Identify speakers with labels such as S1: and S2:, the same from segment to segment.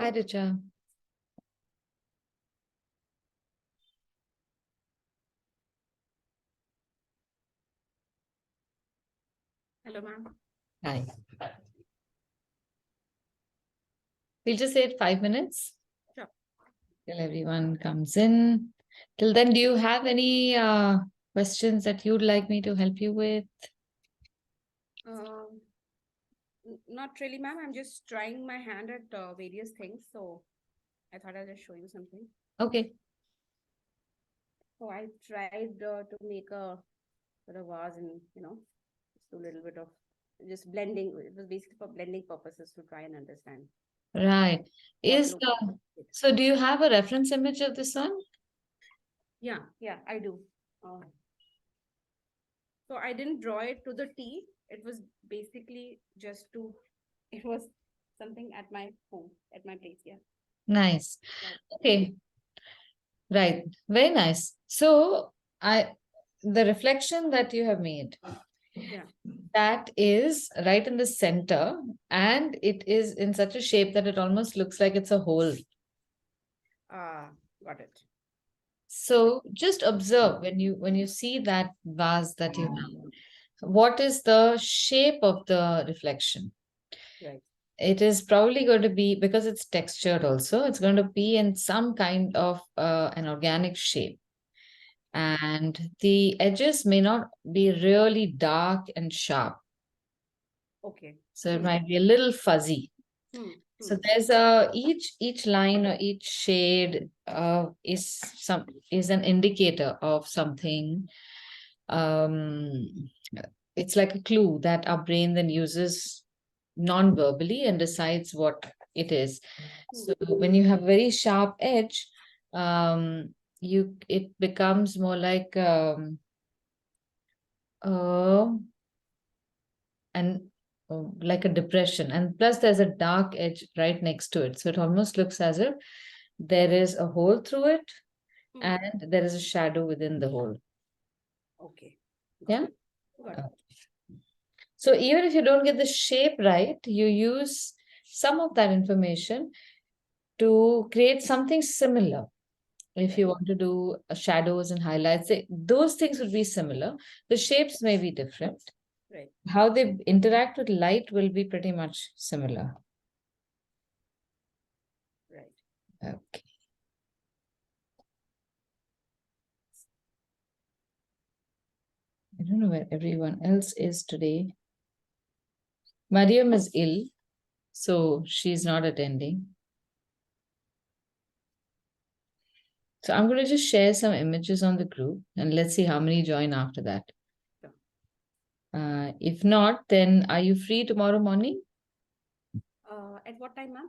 S1: Hi, Richa.
S2: Hello, ma'am.
S1: Hi. We'll just say it 5 minutes
S2: Sure.
S1: till everyone comes in. Till then, do you have any questions that you'd like me to help you with?
S2: Not really, ma'am. I'm just trying my hand at various things. So I thought I'll just show you something.
S1: Okay.
S2: So I tried to make a sort of vase and, just a little bit of just blending. It was basically for blending purposes to try and understand
S1: Right.
S2: what
S1: Is
S2: looks it.
S1: so do you have a reference image of this one?
S2: Yeah, I do. So I didn't draw it to the T. It was basically just to, it was something at my home, at my place. Yeah.
S1: Nice.
S2: Right.
S1: Okay. Right. Very nice. So the reflection that you have made,
S2: Yeah.
S1: that is right in the center, and it is in such a shape that it almost looks like it's a hole.
S2: Got it.
S1: So just observe when you see that vase that you have, what is the shape of the reflection?
S2: Right.
S1: It is probably going to be, because it's textured also, it's going to be in some kind of an organic shape. And the edges may not be really dark and sharp.
S2: Okay.
S1: So it might be a little fuzzy. So there's each line or each shade is an indicator of something. Um, it's like a clue that our brain then uses non-verbally and decides what it is. So when you have very sharp edge, it becomes more like uh, and like a depression, and plus there's a dark edge right next to it, so it almost looks as if there is a hole through it and there is a shadow within the hole.
S2: Okay.
S1: Yeah.
S2: Got it.
S1: So even if you don't get the shape right, you use some of that information to create something similar. If you want to do shadows and highlights, those things would be similar. The shapes may be different.
S2: Right.
S1: How they interact with light will be pretty much similar.
S2: Right.
S1: Okay. I don't know where everyone else is today. Mariam is ill, so she's not attending. So I'm going to just share some images on the group and let's see how many join after that. If not, then are you free tomorrow morning?
S2: At what time, ma'am?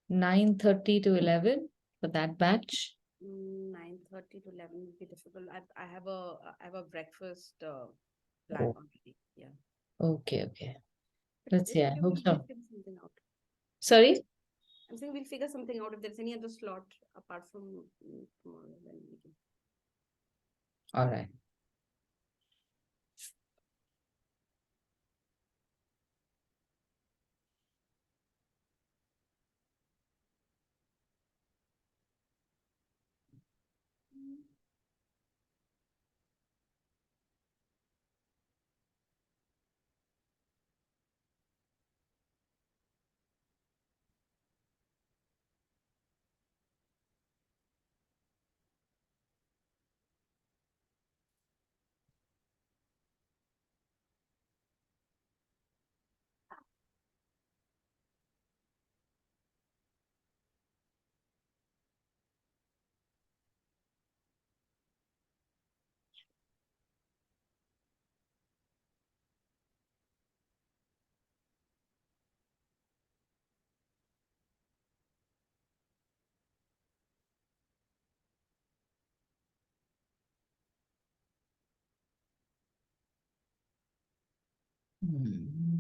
S1: 9:30 to 11 for that batch.
S2: 9:30 to 11 would be difficult. I have a breakfast plan
S1: Oh,
S2: already. Yeah.
S1: okay, okay. Let's see.
S2: It's
S1: I
S2: okay.
S1: hope
S2: We'll
S1: so.
S2: figure something out.
S1: Sorry?
S2: I'm saying we'll figure something out. If there's any other slot apart from tomorrow, then we can.
S1: All right. Hmm.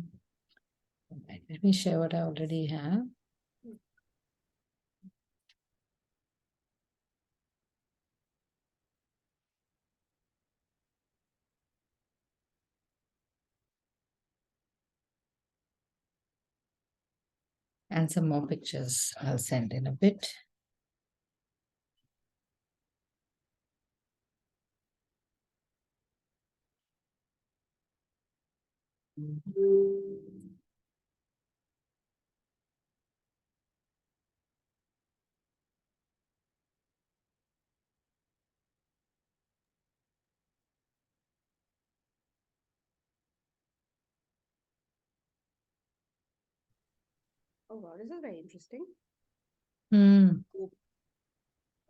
S1: All right. Let me share what I already have. And some more pictures I'll send in a bit.
S2: Oh wow, this is very interesting.
S1: Hmm.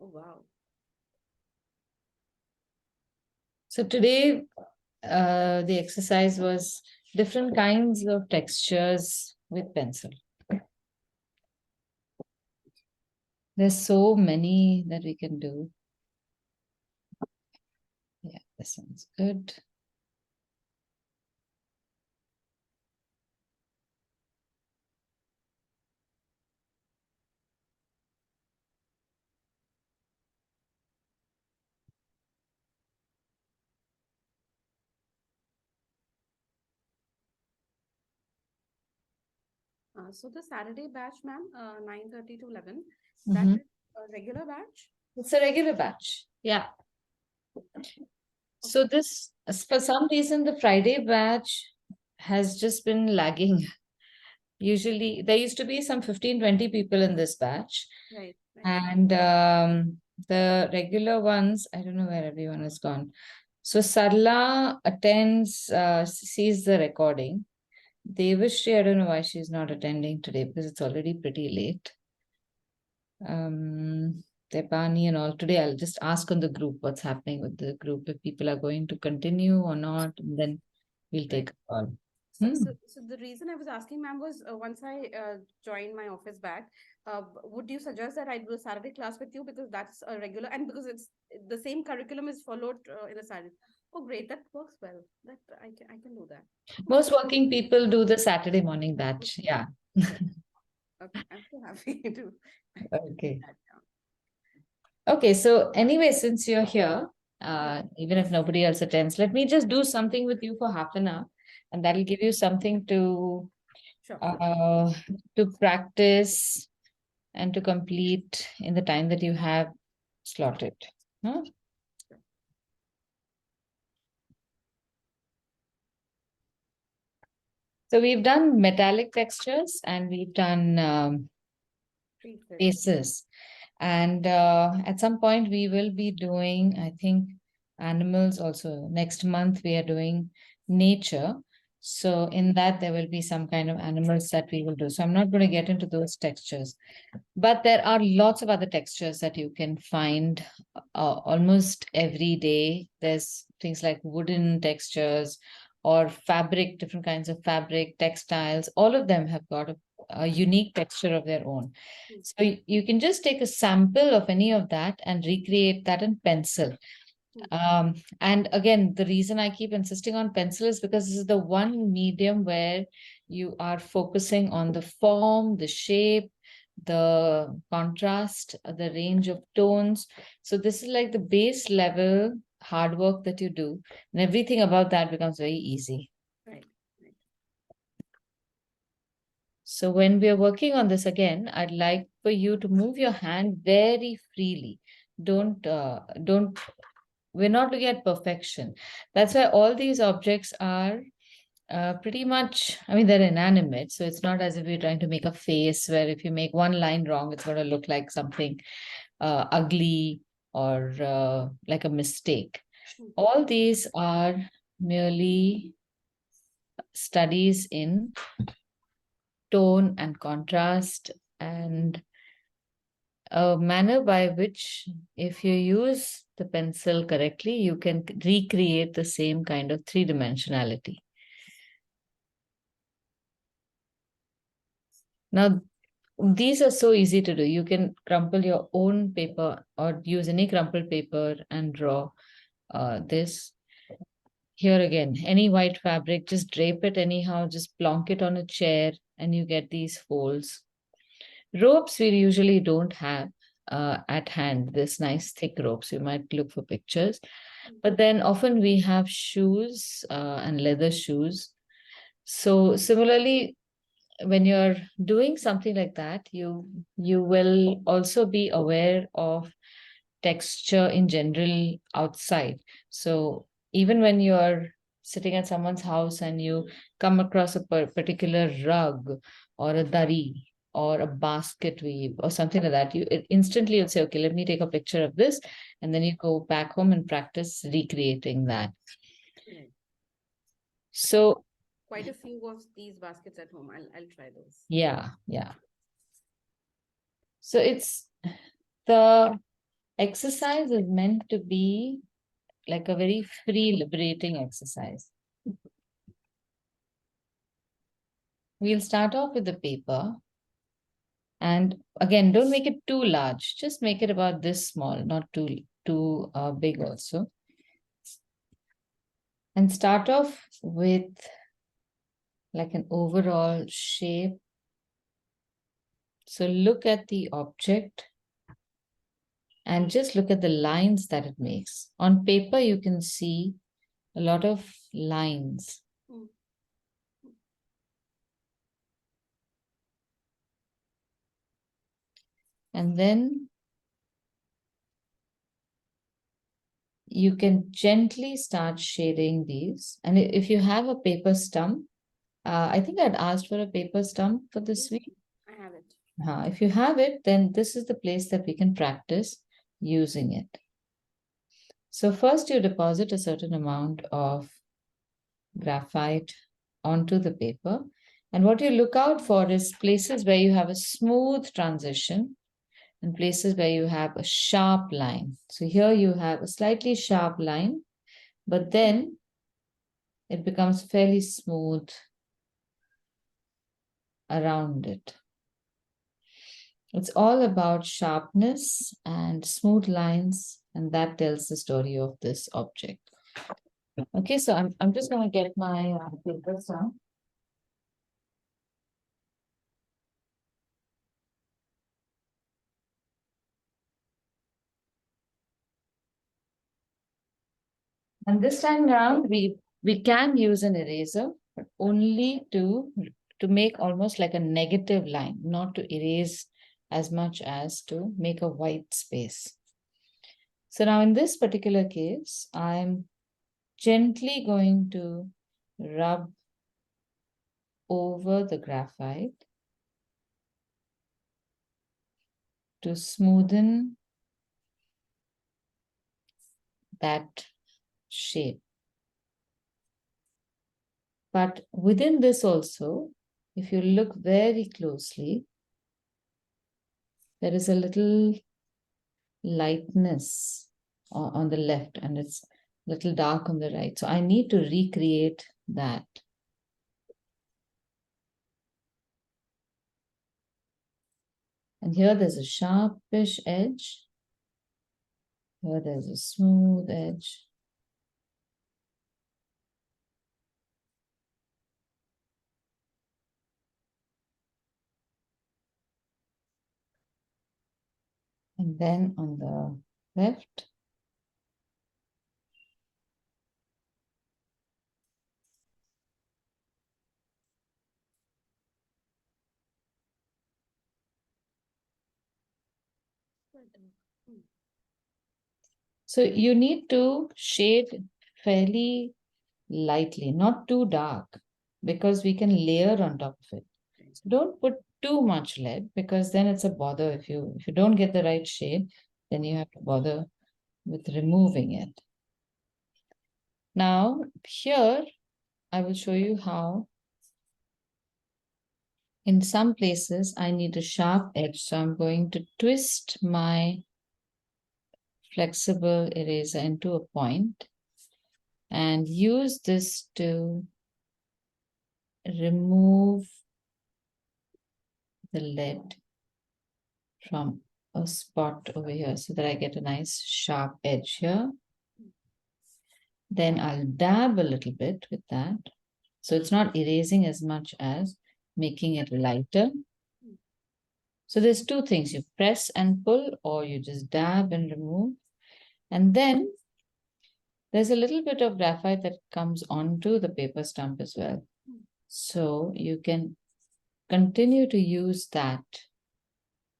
S2: Oh wow.
S1: So today, the exercise was different kinds of textures with pencil. There's so many that we can do. Yeah, this sounds good.
S2: So the Saturday batch, ma'am, 9:30 to 11, that
S1: Mhm.
S2: is a regular batch?
S1: It's a regular batch. Yeah. So this, for some reason, the Friday batch has just been lagging. Usually, there used to be some 15, 20 people in this batch.
S2: Right, right.
S1: And the regular ones, I don't know where everyone has gone. So Sarla attends, sees the recording. Devashri, I don't know why she's not attending today because it's already pretty late. Tepani and all. Today, I'll just ask on the group what's happening with the group, if people are going to continue or not, and then we'll take a call.
S2: So the reason I was asking, ma'am, was once I joined my office back, would you suggest that I do a Saturday class with you because that's a regular and because it's the same curriculum is followed in a Saturday. Oh, great, that works well. That I can do that.
S1: Most working people do the Saturday morning batch. Yeah.
S2: Okay, I'm so happy to
S1: Okay.
S2: that down.
S1: Okay. So anyway, since you're here, even if nobody else attends, let me just do something with you for half an hour, and that'll give you something
S2: Sure.
S1: uh, to practice and to complete in the time that you have slotted. Huh? So we've done metallic textures and we've done faces. And at some point we will be doing, I think, animals also. Next month we are doing nature. So in that there will be some kind of animals that we will do. So I'm not going to get into those textures. But there are lots of other textures that you can find almost every day. There's things like wooden textures or fabric, different kinds of fabric, textiles. All of them have got a unique texture of their own. So you can just take a sample of any of that and recreate that in pencil. And again, the reason I keep insisting on pencil is because this is the one medium where you are focusing on the form, the shape, the contrast, the range of tones. So this is like the base level hard work that you do, and everything about that becomes very easy.
S2: Right.
S1: So when we are working on this again, I'd like for you to move your hand very freely. Don't we're not looking at perfection. That's why all these objects are pretty much, I mean, they're inanimate. So it's not as if you're trying to make a face where if you make one line wrong, it's going to look like something ugly or like a mistake. All these are merely studies in tone and contrast and a manner by which, if you use the pencil correctly, you can recreate the same kind of three-dimensionality. Now, these are so easy to do. You can crumple your own paper or use any crumpled paper and draw this. Here again, any white fabric, just drape it anyhow, just plonk it on a chair and you get these folds. Ropes we usually don't have at hand, this nice thick ropes. You might look for pictures. But then often we have shoes and leather shoes. So similarly, when you're doing something like that, you will also be aware of texture in general outside. So even when you're sitting at someone's house and you come across a particular rug or a dari or a basket weave or something like that, instantly you'll say, okay, let me take a picture of this, and then you go back home and practice recreating that.
S2: Right.
S1: So
S2: Quite a few of these baskets at home. I'll try those.
S1: yeah. So the exercise is meant to be like a very free, liberating exercise. We'll start off with the paper. And again, don't make it too large. Just make it about this small, not too big also. And start off with like an overall shape. So look at the object and just look at the lines that it makes. On paper, you can see a lot of lines. And then you can gently start shading these. And if you have a paper stump, I think I'd asked for a paper stump for this week.
S2: I have it.
S1: If you have it, then this is the place that we can practice using it. So first you deposit a certain amount of graphite onto the paper. And what you look out for is places where you have a smooth transition and places where you have a sharp line. So here you have a slightly sharp line, but then it becomes fairly smooth around it. It's all about sharpness and smooth lines, and that tells the story of this object. Okay, so I'm just going to get my papers down. And this time around, we can use an eraser, but only to make almost like a negative line, not to erase as much as to make a white space. So now in this particular case, I'm gently going to rub over the graphite to smoothen that shape. But within this also, if you look very closely, there is a little lightness on the left and it's a little dark on the right. So I need to recreate that. And here there's a sharpish edge. Here there's a smooth edge. And then on the left, so you need to shade fairly lightly, not too dark, because we can layer on top of it. So don't put too much lead because then it's a bother. If you don't get the right shade, then you have to bother with removing it. Now here I will show you how in some places I need a sharp edge. So I'm going to twist my flexible eraser into a point and use this to remove the lead from a spot over here so that I get a nice sharp edge here. Then I'll dab a little bit with that. So it's not erasing as much as making it lighter. So there's two things, you press and pull or you just dab and remove. And then there's a little bit of graphite that comes onto the paper stump as well. So you can continue to use that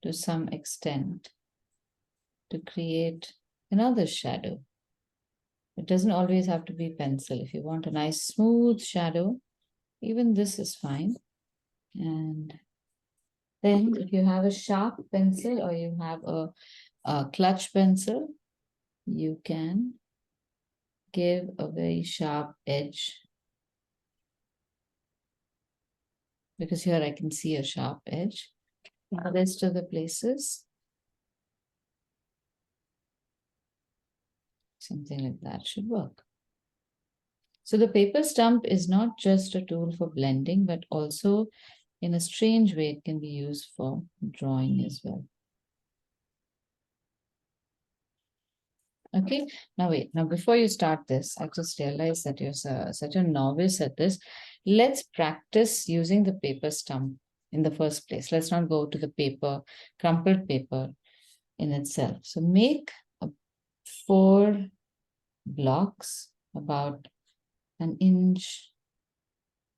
S1: to some extent to create another shadow. It doesn't always have to be pencil. If you want a nice smooth shadow, even this is fine. And then if you have a sharp pencil or you have a clutch pencil, you can give a very sharp edge. Because here I can see a sharp edge. The rest of the places, something like that should work. So the paper stump is not just a tool for blending, but also in a strange way, it can be used for drawing as well. Okay, now wait, now before you start this, I just realized that you're such a novice at this. Let's practice using the paper stump in the first place. Let's not go to the paper, crumpled paper in itself. So make 4 blocks about an inch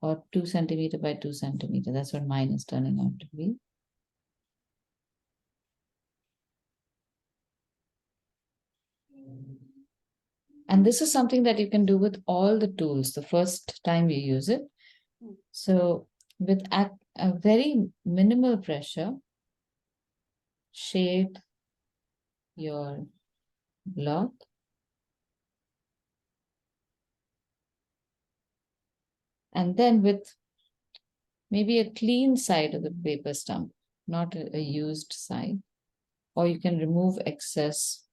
S1: or 2 centimeter by 2 centimeter. That's what mine is turning out to be. And this is something that you can do with all the tools the first time you use it. So with at a very minimal pressure, shade your block. And then with maybe a clean side of the paper stump, not a used side. Or you can remove excess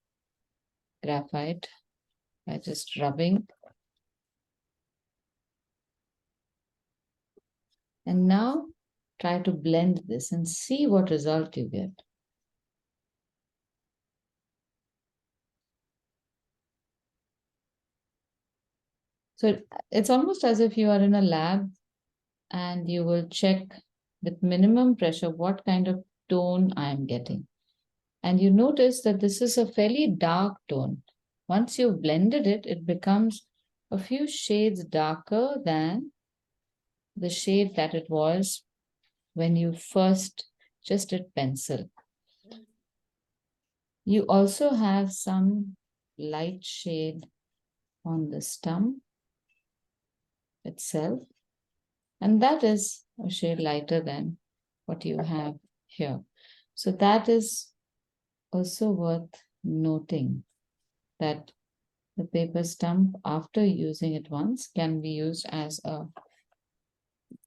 S1: graphite by just rubbing. And now try to blend this and see what result you get. So it's almost as if you are in a lab and you will check with minimum pressure what kind of tone I am getting. And you notice that this is a fairly dark tone. Once you've blended it, it becomes a few shades darker than the shade that it was when you first just did pencil. You also have some light shade on the stump itself, and that is a shade lighter than what you have here. So that is also worth noting, that the paper stump, after using it once, can be used as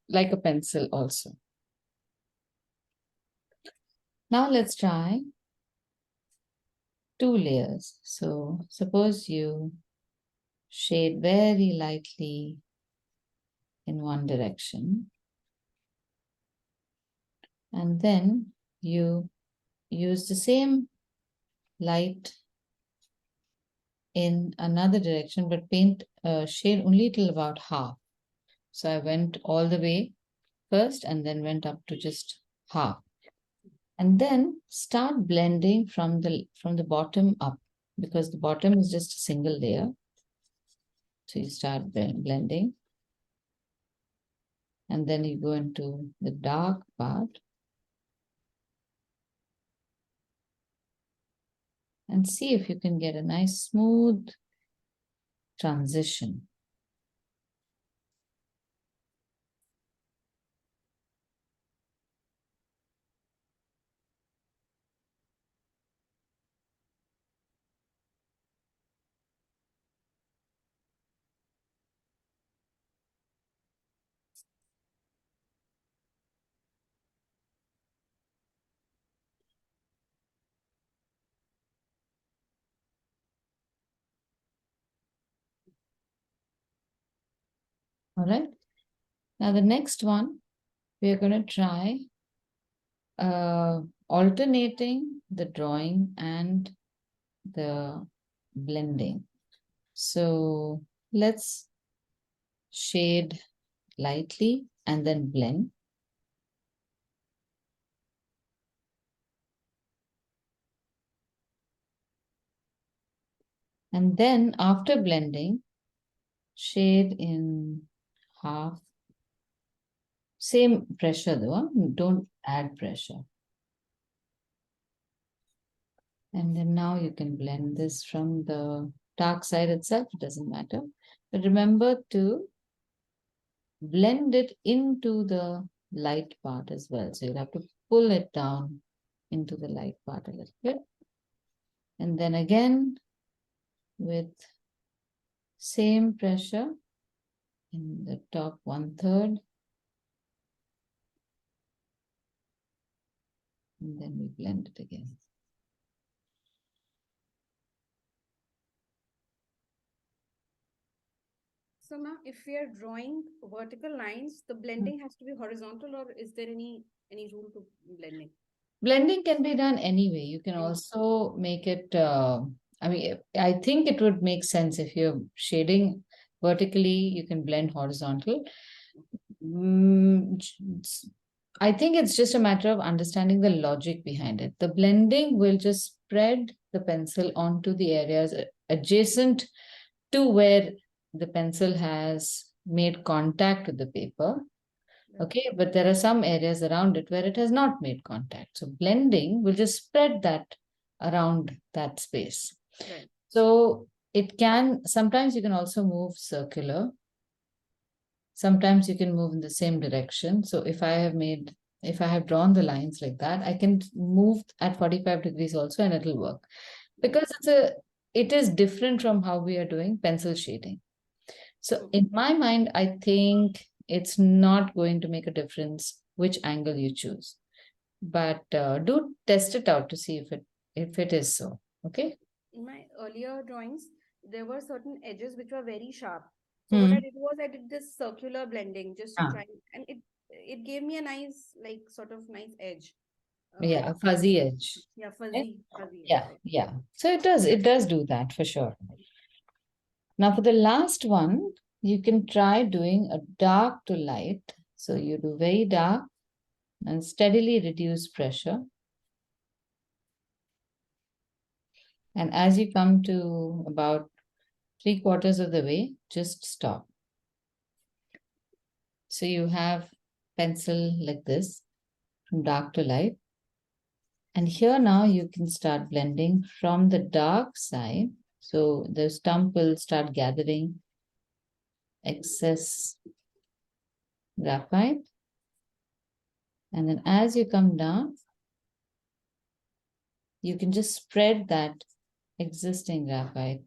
S1: like a pencil also. Now let's try 2 layers. So suppose you shade very lightly in one direction, and then you use the same light in another direction, but paint shade only till about half. So I went all the way first and then went up to just half. And then start blending from the bottom up, because the bottom is just a single layer. So you start blending, and then you go into the dark part and see if you can get a nice smooth transition. All right. Now the next one, we are going to try alternating the drawing and the blending. So let's shade lightly and then blend. And then after blending, shade in half Same pressure though, don't add pressure. And then now you can blend this from the dark side itself, it doesn't matter. But remember to blend it into the light part as well. So you'll have to pull it down into the light part a little bit. And then again, with same pressure in the top 1/3. And then we blend it again.
S2: So now if we are drawing vertical lines, the blending has to be horizontal, or is there any rule to blending?
S1: Blending can be done anyway. You can also make it, I mean, I think it would make sense if you're shading vertically, you can blend horizontal. I think it's just a matter of understanding the logic behind it. The blending will just spread the pencil onto the areas adjacent to where the pencil has made contact with the paper. Okay, but there are some areas around it where it has not made contact. So blending will just spread that around that space.
S2: Right.
S1: So it can, sometimes you can also move circular. Sometimes you can move in the same direction. So if I have drawn the lines like that, I can move at 45 degrees also and it'll work. Because it is different from how we are doing pencil shading. So in my mind, I think it's not going to make a difference which angle you choose. But do test it out to see if it is so. Okay.
S2: In my earlier drawings, there were certain edges which were very sharp. So what I did was I did this circular blending just to try, and it gave me a nice, like, sort of nice edge.
S1: Yeah, a fuzzy edge.
S2: Yeah, fuzzy edge.
S1: Yeah, yeah. So it does do that for sure. Now for the last one, you can try doing a dark to light. So you do very dark and steadily reduce pressure. And as you come to about 3/4 of the way, just stop. So you have pencil like this, from dark to light. And here now you can start blending from the dark side. So the stump will start gathering excess graphite. And then as you come down, you can just spread that existing graphite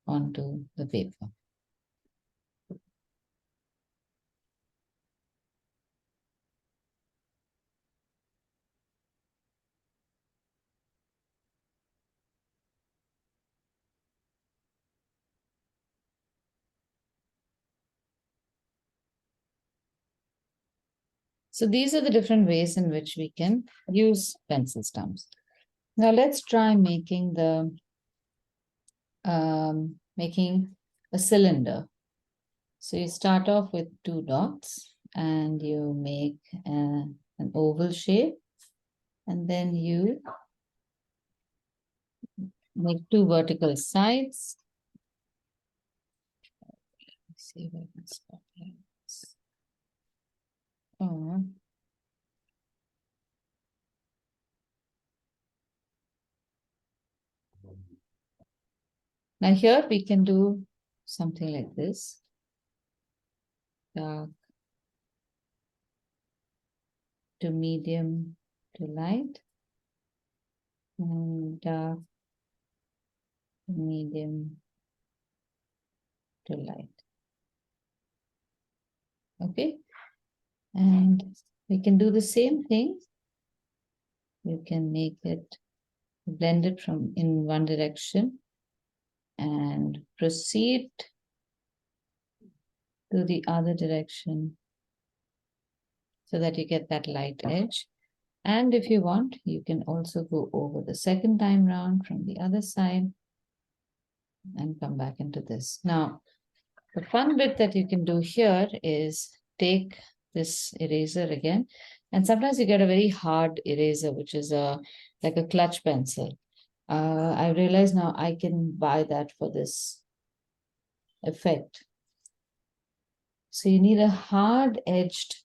S1: onto the paper. So these are the different ways in which we can use pencil stumps. Now let's try making making a cylinder. So you start off with 2 dots and you make an oval shape, and then you make 2 vertical sides. Let's see if I can stop here. Oh. Now here we can do something like this. Dark to medium to light, and dark to medium to light. Okay, and we can do the same thing. You can make it, blend it from in one direction and proceed to the other direction so that you get that light edge. And if you want, you can also go over the second time round from the other side and come back into this. Now, the fun bit that you can do here is take this eraser again, and sometimes you get a very hard eraser, which is like a clutch pencil. I realize now I can buy that for this effect. So you need a hard-edged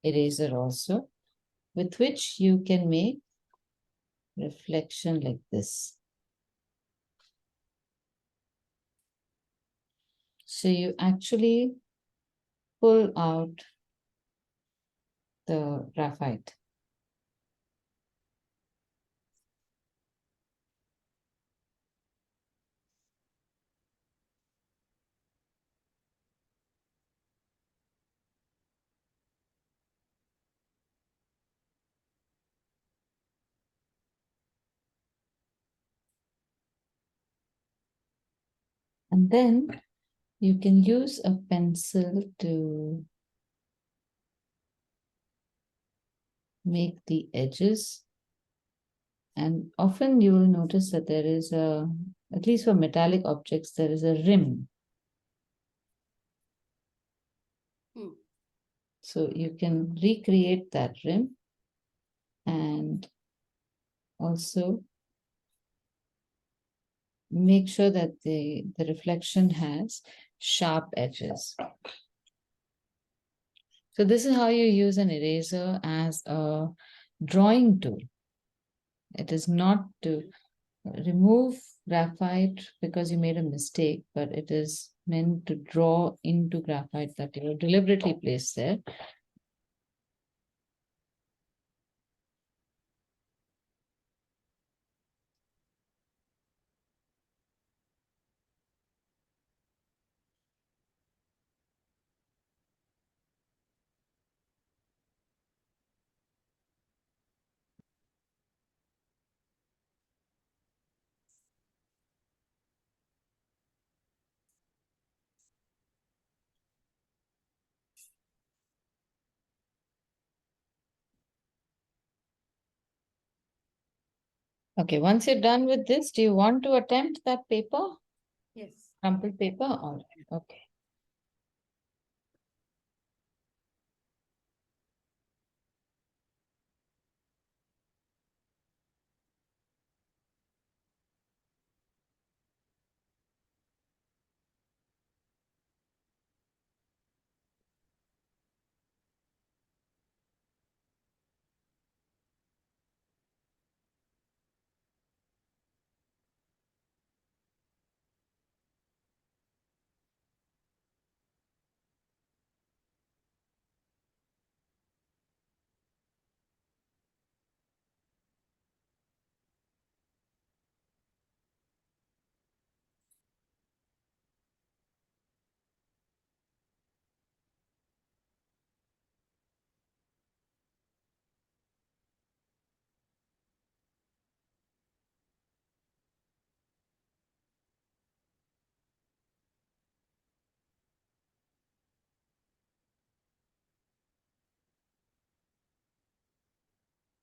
S1: eraser also, with which you can make reflection like this. So you actually pull out the graphite. And then you can use a pencil to make the edges. And often you will notice that there is a, at least for metallic objects, there is a rim. So you can recreate that rim and also make sure that the reflection has sharp edges. So this is how you use an eraser as a drawing tool. It is not to remove graphite because you made a mistake, but it is meant to draw into graphite that you deliberately placed there. Okay, once you're done with this, do you want to attempt that paper?
S2: Yes.
S1: Crumpled paper? All right, okay.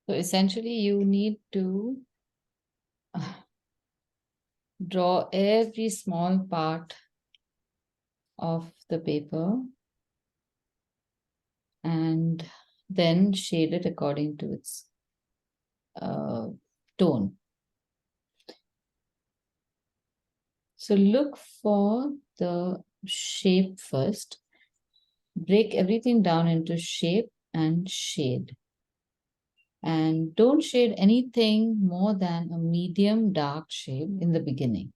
S1: So essentially you need to draw every small part of the paper and then shade it according to its tone. So look for the shape first. Break everything down into shape and shade. And don't shade anything more than a medium dark shade in the beginning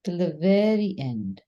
S1: till the very end.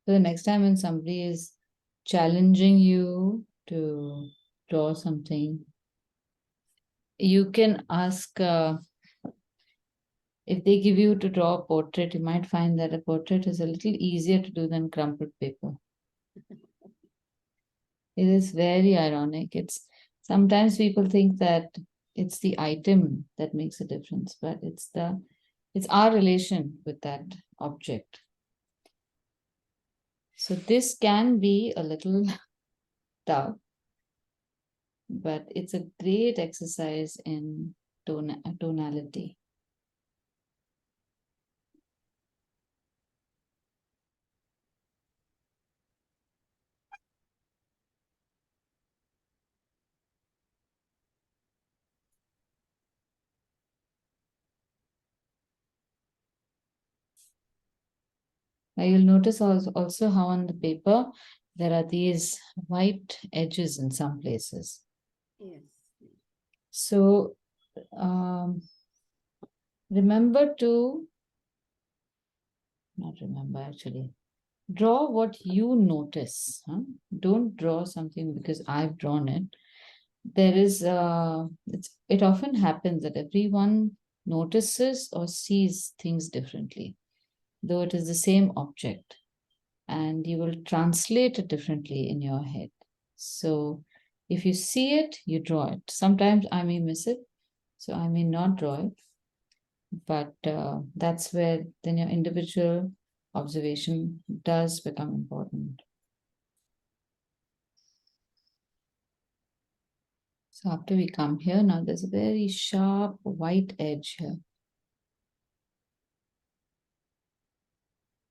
S1: So the next time when somebody is challenging you to draw something, you can ask, if they give you to draw a portrait, you might find that a portrait is a little easier to do than crumpled paper. It is very ironic. It's sometimes people think that it's the item that makes a difference, but it's the It's our relation with that object. So this can be a little tough, but it's a great exercise in tonality. Now you'll notice also how on the paper there are these white edges in some places.
S2: Yes.
S1: So remember to, not remember actually, draw what you notice. Huh? Don't draw something because I've drawn it. There is, it often happens that everyone notices or sees things differently, though it is the same object, and you will translate it differently in your head. So if you see it, you draw it. Sometimes I may miss it, so I may not draw it, but that's where then your individual observation does become important. So after we come here, now there's a very sharp white edge here.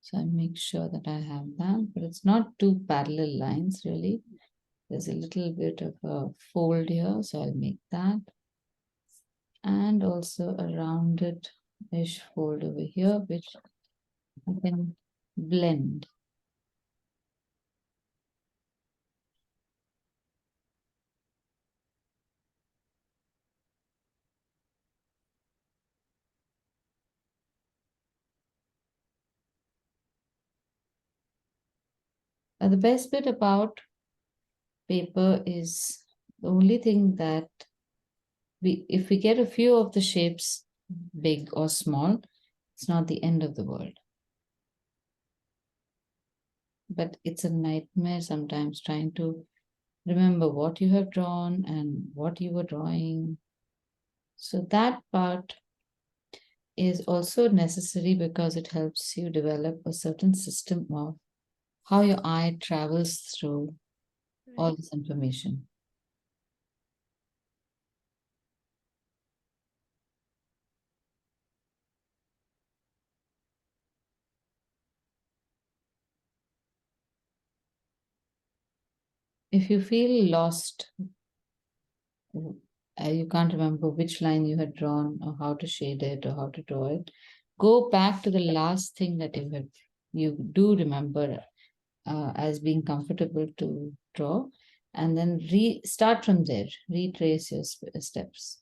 S1: So I make sure that I have that, but it's not two parallel lines really. There's a little bit of a fold here, so I'll make that. And also a rounded-ish fold over here, which I can blend. The best bit about paper is the only thing that if we get a few of the shapes big or small, it's not the end of the world. But it's a nightmare sometimes trying to remember what you have drawn and what you were drawing. So that part is also necessary because it helps you develop a certain system of how your eye travels through all this information. If you feel lost, you can't remember which line you had drawn or how to shade it or how to draw it, go back to the last thing that you do remember as being comfortable to draw, and then start from there, retrace your steps.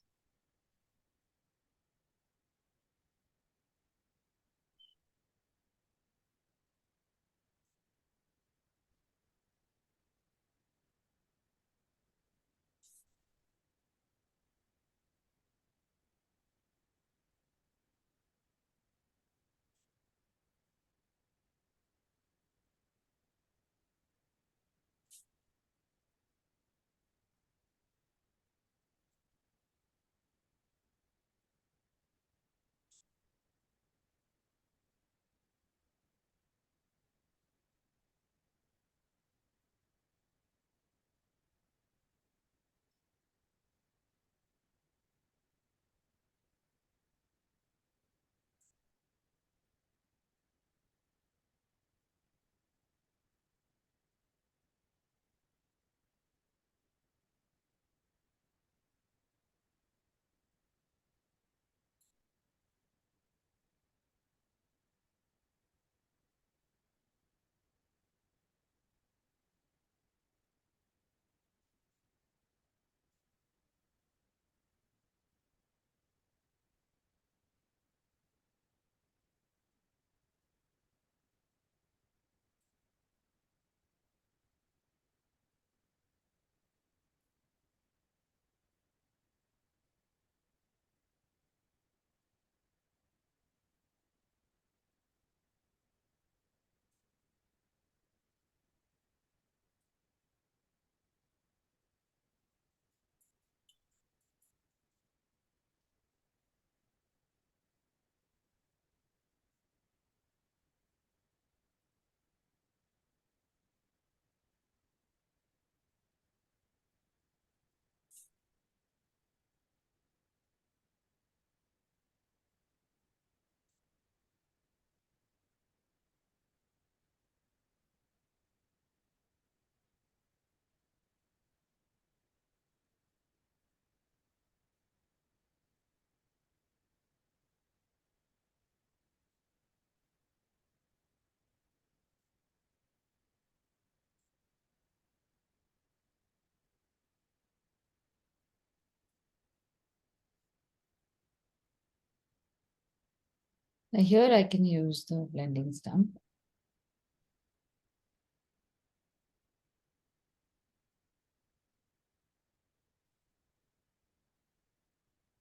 S1: Now here I can use the blending stump.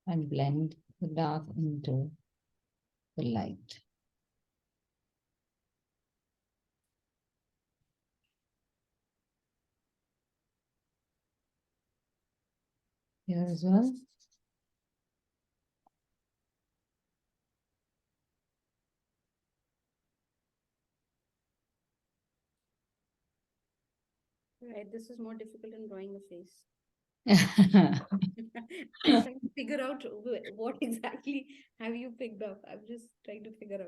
S1: And blend the dark into the light. Here as well.
S2: Right, this is more difficult in drawing a face. I'm trying to figure out what exactly have you picked up. I'm just trying to figure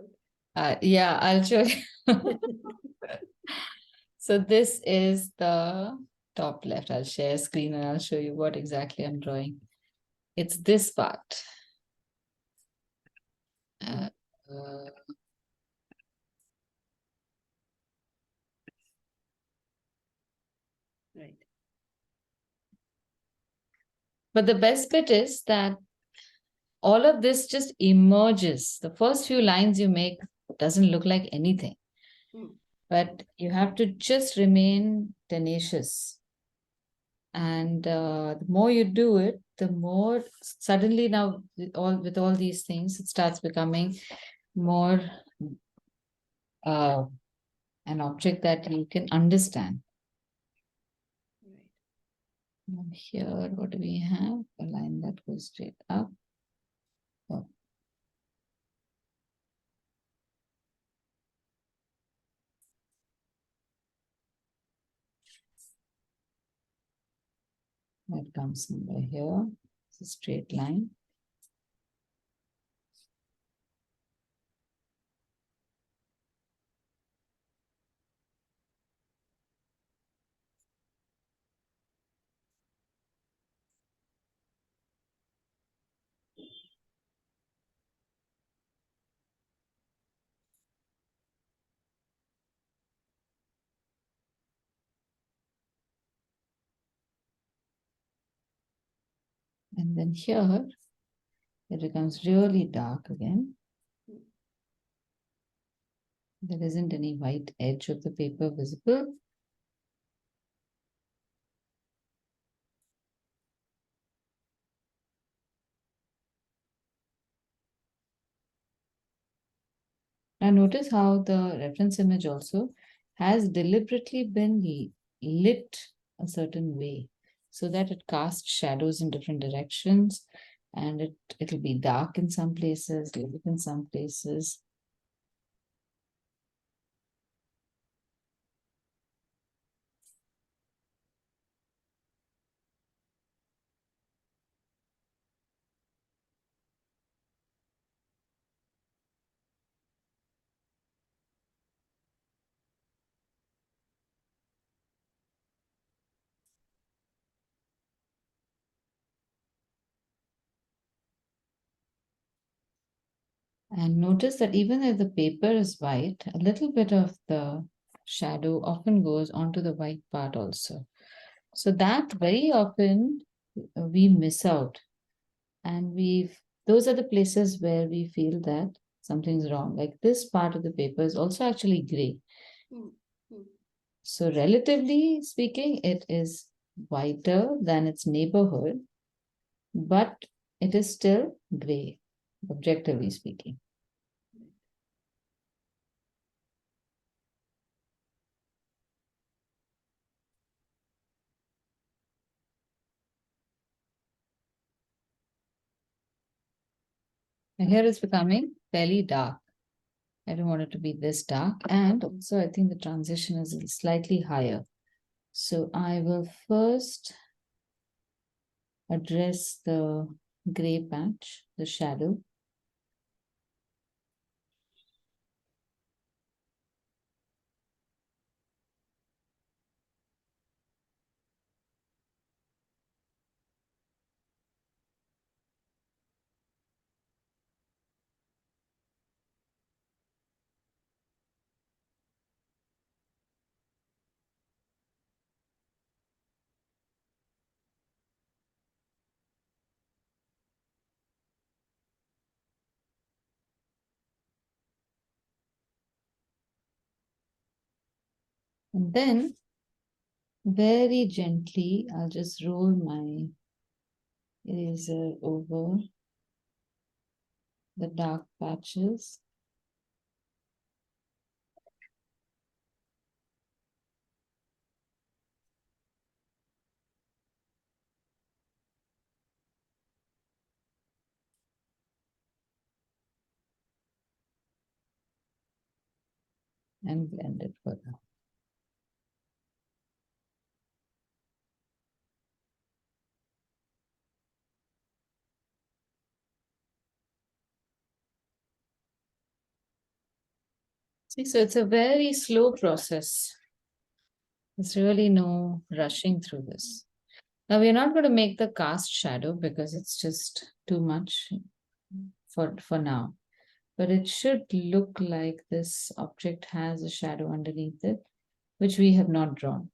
S2: out.
S1: Yeah, I'll show you. So this is the top left. I'll share screen and I'll show you what exactly I'm drawing. It's this part. Uh, uh,
S2: Right.
S1: but the best bit is that all of this just emerges. The first few lines you make doesn't look like anything, but you have to just remain tenacious. And the more you do it, the more suddenly now with all these things, it starts becoming more an object that you can understand.
S2: Right.
S1: Now here, what do we have? A line that goes straight up. Oh. That comes somewhere here. It's a straight line. And then here, it becomes really dark again. There isn't any white edge of the paper visible. Now notice how the reference image also has deliberately been lit a certain way so that it casts shadows in different directions, and it'll be dark in some places, light in some places. And notice that even if the paper is white, a little bit of the shadow often goes onto the white part also. So that very often we miss out, and those are the places where we feel that something's wrong. Like this part of the paper is also actually gray. So relatively speaking, it is whiter than its neighborhood, but it is still gray, objectively speaking. And here it's becoming fairly dark. I don't want it to be this dark. And also I think the transition is slightly higher. So I will first address the gray patch, the shadow. And then very gently, I'll just roll my eraser over the dark patches. And blend it further. See, so it's a very slow process. There's really no rushing through this. Now we're not going to make the cast shadow because it's just too much for now. But it should look like this object has a shadow underneath it, which we have not drawn.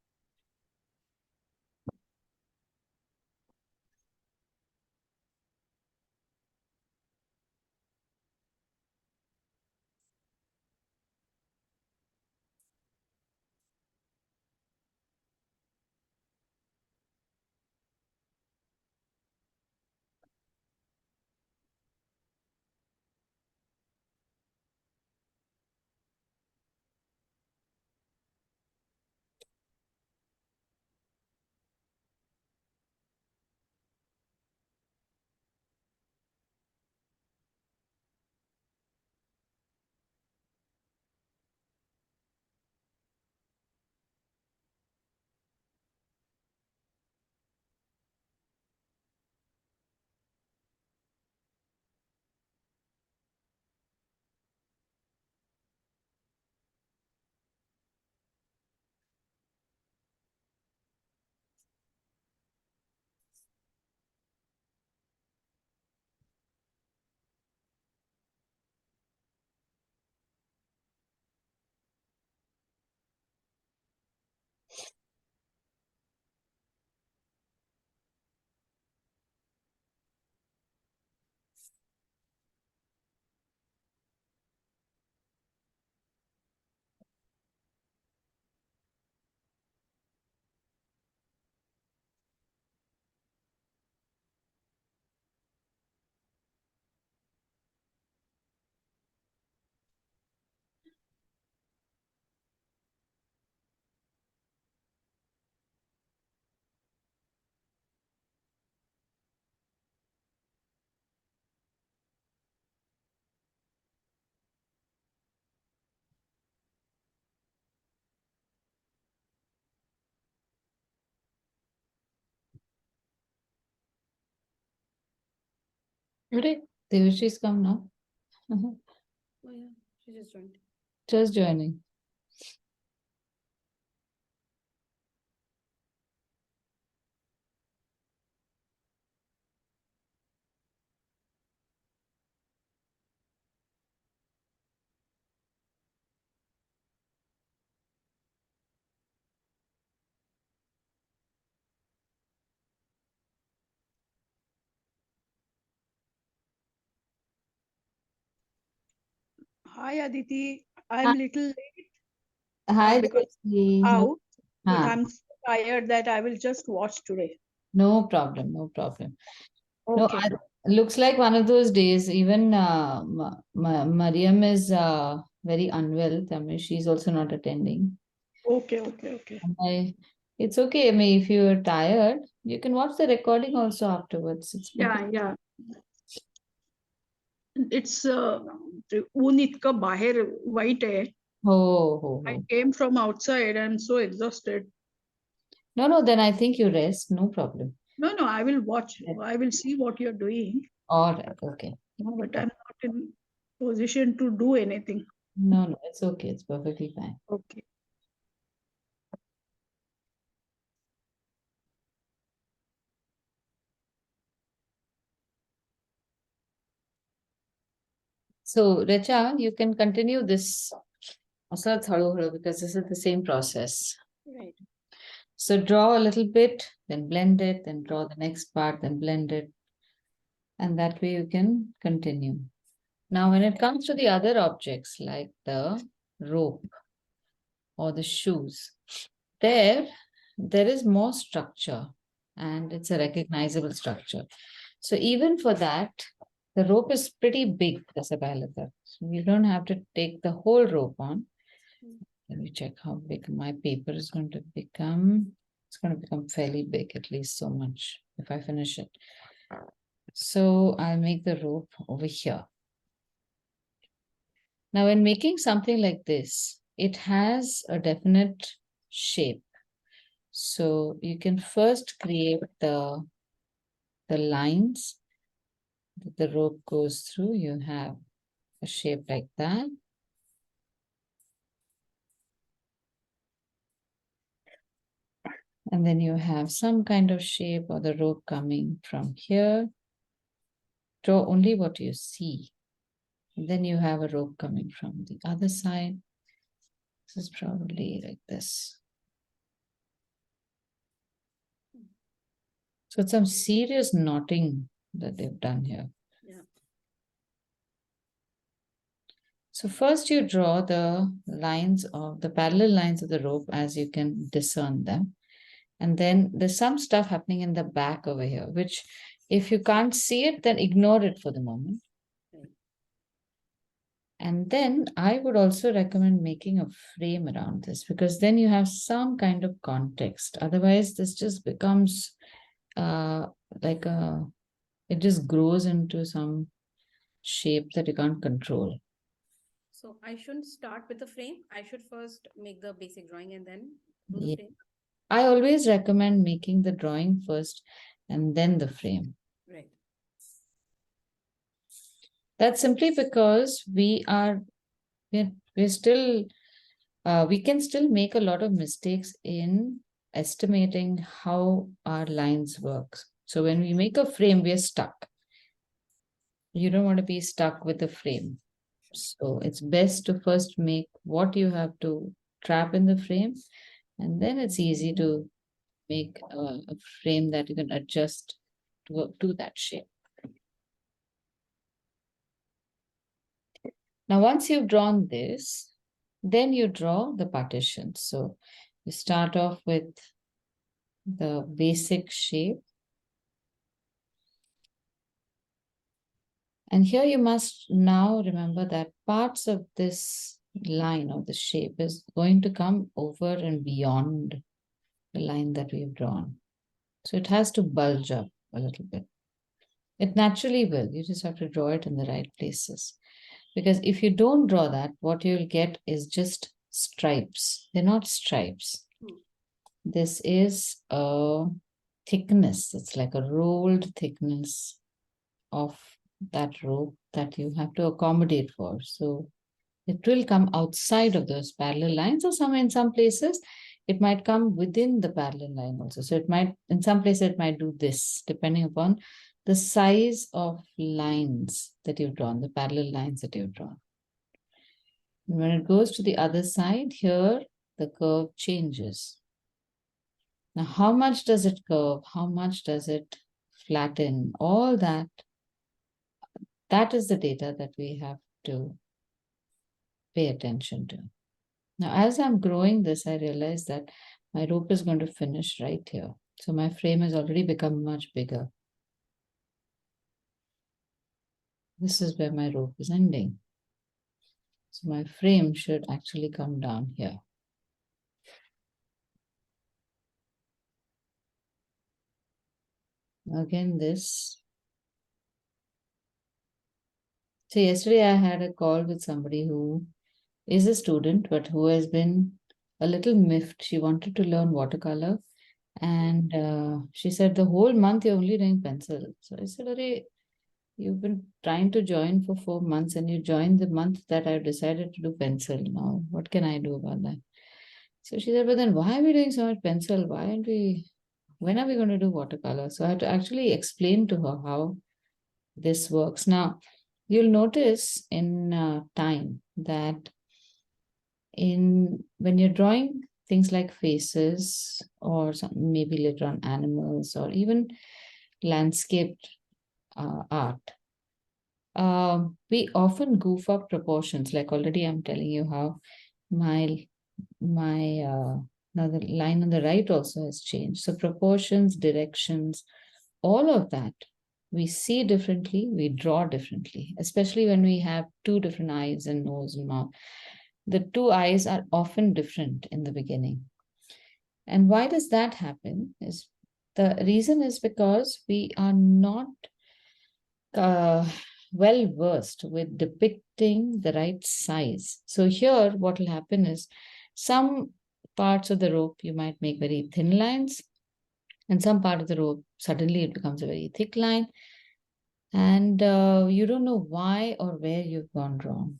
S1: Right. Devashi's come now.
S2: Oh yeah, she just joined.
S1: Just joining.
S3: Hi Aditi, I'm little late
S1: Hi,
S3: because
S1: Devashi. No,
S3: out, but
S1: huh.
S3: I'm so tired that I will just watch today.
S1: No problem. No problem. No,
S3: Okay,
S1: looks like one of those days. Even Mariam is very unwell. I mean, she's also not attending.
S3: okay.
S1: And it's okay. I mean, if you're tired, you can watch the recording also afterwards. It's perfect.
S3: Yeah. It's ऊन इतकं बाहेर white आहे. I
S1: Oh.
S3: came from outside. I'm so exhausted.
S1: No, then I think you rest. No problem.
S3: No, I will watch. I will see what you're doing,
S1: All right. Okay.
S3: but I'm not in position to do anything.
S1: No, it's okay. It's perfectly fine.
S3: Okay.
S1: So, Recha, you can continue this also because this is the same process.
S2: Right.
S1: So draw a little bit, then blend it, then draw the next part, then blend it. And that way you can continue. Now, when it comes to the other objects like the rope or the shoes, there is more structure and it's a recognizable structure. So even for that, the rope is pretty big as a bilateral. So you don't have to take the whole rope on. Let me check how big my paper is going to become. It's going to become fairly big, at least so much if I finish it. So I'll make the rope over here. Now, in making something like this, it has a definite shape. So you can first create the lines that the rope goes through. You have a shape like that. And then you have some kind of shape or the rope coming from here. Draw only what you see. And then you have a rope coming from the other side. This is probably like this. So it's some serious knotting that they've done here.
S2: Yeah.
S1: So first you draw the lines of the parallel lines of the rope as you can discern them. And then there's some stuff happening in the back over here, which if you can't see it, then ignore it for the moment. And then I would also recommend making a frame around this because then you have some kind of context. Otherwise, this just becomes like it just grows into some shape that you can't control.
S2: So I shouldn't start with the frame. I should first make the basic drawing and then do the
S1: Yeah.
S2: frame.
S1: I always recommend making the drawing first and then the frame.
S2: Right.
S1: That's simply because we're still we can still make a lot of mistakes in estimating how our lines work. So when we make a frame, we are stuck. You don't want to be stuck with the frame. So it's best to first make what you have to trap in the frame, and then it's easy to make a frame that you can adjust to that shape. Now, once you've drawn this, then you draw the partitions. So you start off with the basic shape. And here you must now remember that parts of this line of the shape is going to come over and beyond the line that we've drawn. So it has to bulge up a little bit. It naturally will. You just have to draw it in the right places. Because if you don't draw that, what you'll get is just stripes. They're not stripes. This is a thickness. It's like a rolled thickness of that rope that you have to accommodate for. So it will come outside of those parallel lines, or in some places it might come within the parallel line also. So it might, in some places it might do this, depending upon the size of lines that you've drawn, the parallel lines that you've drawn. And when it goes to the other side, here the curve changes. Now, how much does it curve? How much does it flatten? All that, that is the data that we have to pay attention to. Now, as I'm growing this, I realize that my rope is going to finish right here. So my frame has already become much bigger. This is where my rope is ending. So my frame should actually come down here. Again, this. So yesterday I had a call with somebody who is a student, but who has been a little miffed. She wanted to learn watercolor. And she said, the whole month you're only doing pencil. So I said, Arey, you've been trying to join for 4 months and you joined the month that I've decided to do pencil. Now, what can I do about that? So she said, but then why are we doing so much pencil? When are we going to do watercolor? So I had to actually explain to her how this works. Now, you'll notice in time that when you're drawing things like faces or maybe later on animals or even landscape art, we often goof up proportions. Like already I'm telling you how my my now the line on the right also has changed. So proportions, directions, all of that we see differently, we draw differently, especially when we have two different eyes and nose and mouth. The two eyes are often different in the beginning. And why does that happen? Is the reason is because we are not uh, well versed with depicting the right size. So here, what will happen is some parts of the rope you might make very thin lines, and some part of the rope suddenly it becomes a very thick line, and you don't know why or where you've gone wrong.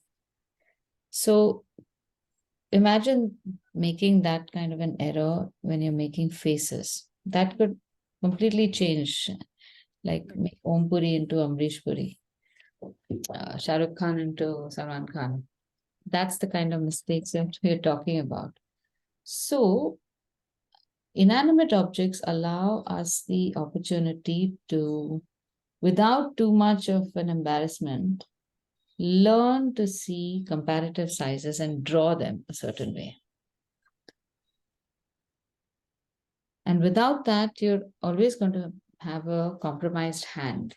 S1: So imagine making that kind of an error when you're making faces. That could completely change, like make Om Puri into Amrish Puri, Shah Rukh Khan into Salman Khan. That's the kind of mistakes that we're talking about. So, inanimate objects allow us the opportunity to, without too much of an embarrassment, learn to see comparative sizes and draw them a certain way. And without that, you're always going to have a compromised hand.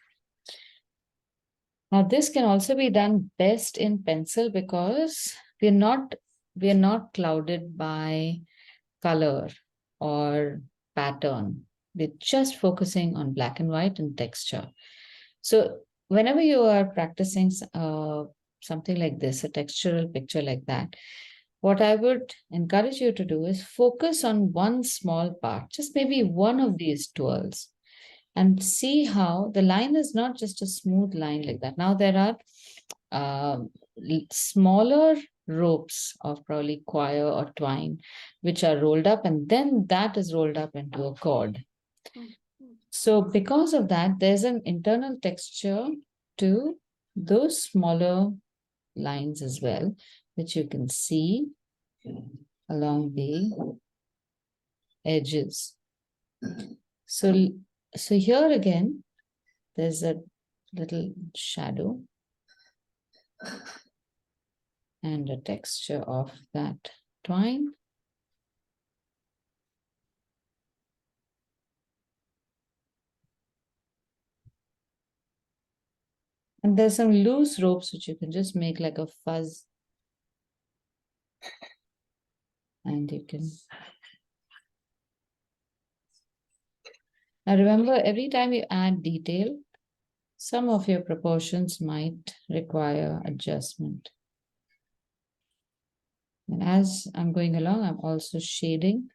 S1: Now, this can also be done best in pencil because we're not clouded by color or pattern. We're just focusing on black and white and texture. So whenever you are practicing something like this, a textural picture like that, what I would encourage you to do is focus on one small part, just maybe one of these twirls, and see how the line is not just a smooth line like that. Now there are smaller ropes of probably coir or twine, which are rolled up, and then that is rolled up into a cord. So because of that, there's an internal texture to those smaller lines as well, which you can see along the edges. So, so here again, there's a little shadow and a texture of that twine. And there's some loose ropes which you can just make like a fuzz. And you can. Now remember, every time you add detail, some of your proportions might require adjustment. And as I'm going along, I'm also shading.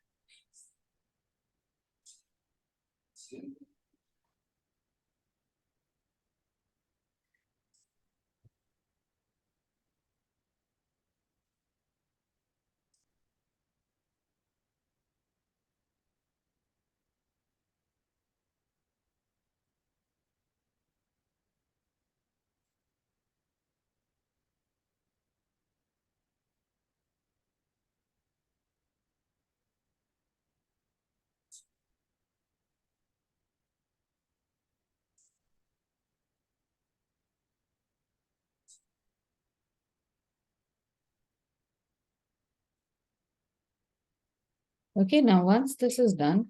S1: Okay, now once this is done,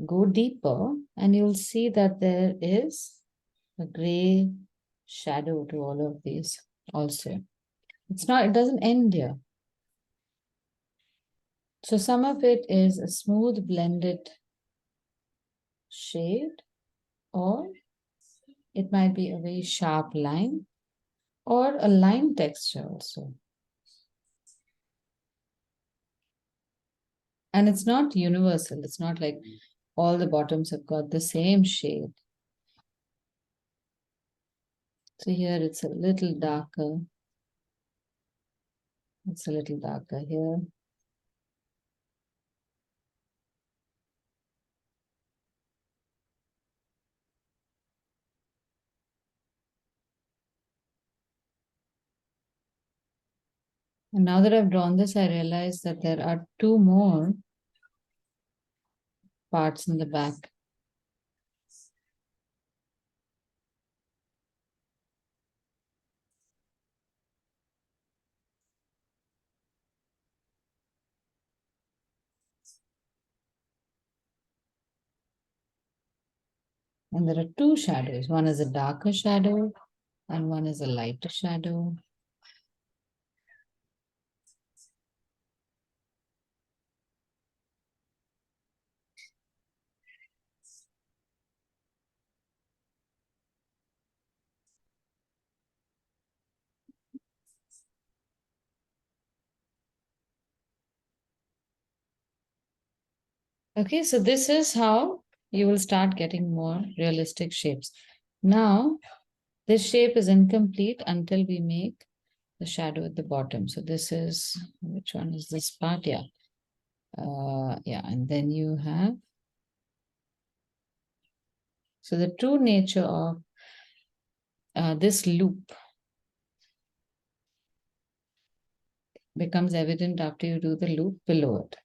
S1: go deeper and you'll see that there is a gray shadow to all of these also. It doesn't end here. So some of it is a smooth blended shade, or it might be a very sharp line, or a line texture also. And it's not universal. It's not like all the bottoms have got the same shade. So here it's a little darker. It's a little darker here. And now that I've drawn this, I realize that there are two more parts in the back. And there are two shadows. One is a darker shadow and one is a lighter shadow. Okay, so this is how you will start getting more realistic shapes. Now, this shape is incomplete until we make the shadow at the bottom. So this is, which one is this part? Yeah. Yeah, and then you have, so the true nature of this loop becomes evident after you do the loop below it.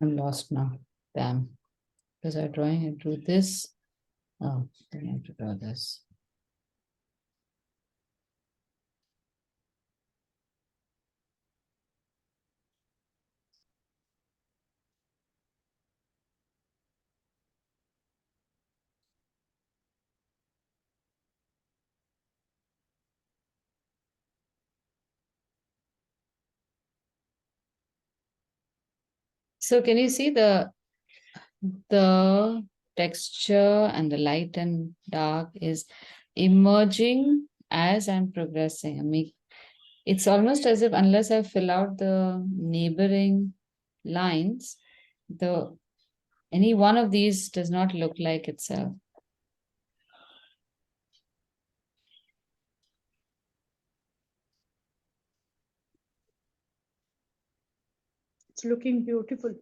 S1: I'm lost now. Damn. Because I'm drawing it through this. Oh, then I have to draw this. So can you see the texture and the light and dark is emerging as I'm progressing. I mean, it's almost as if unless I fill out the neighboring lines, the any one of these does not look like itself.
S3: It's looking beautiful.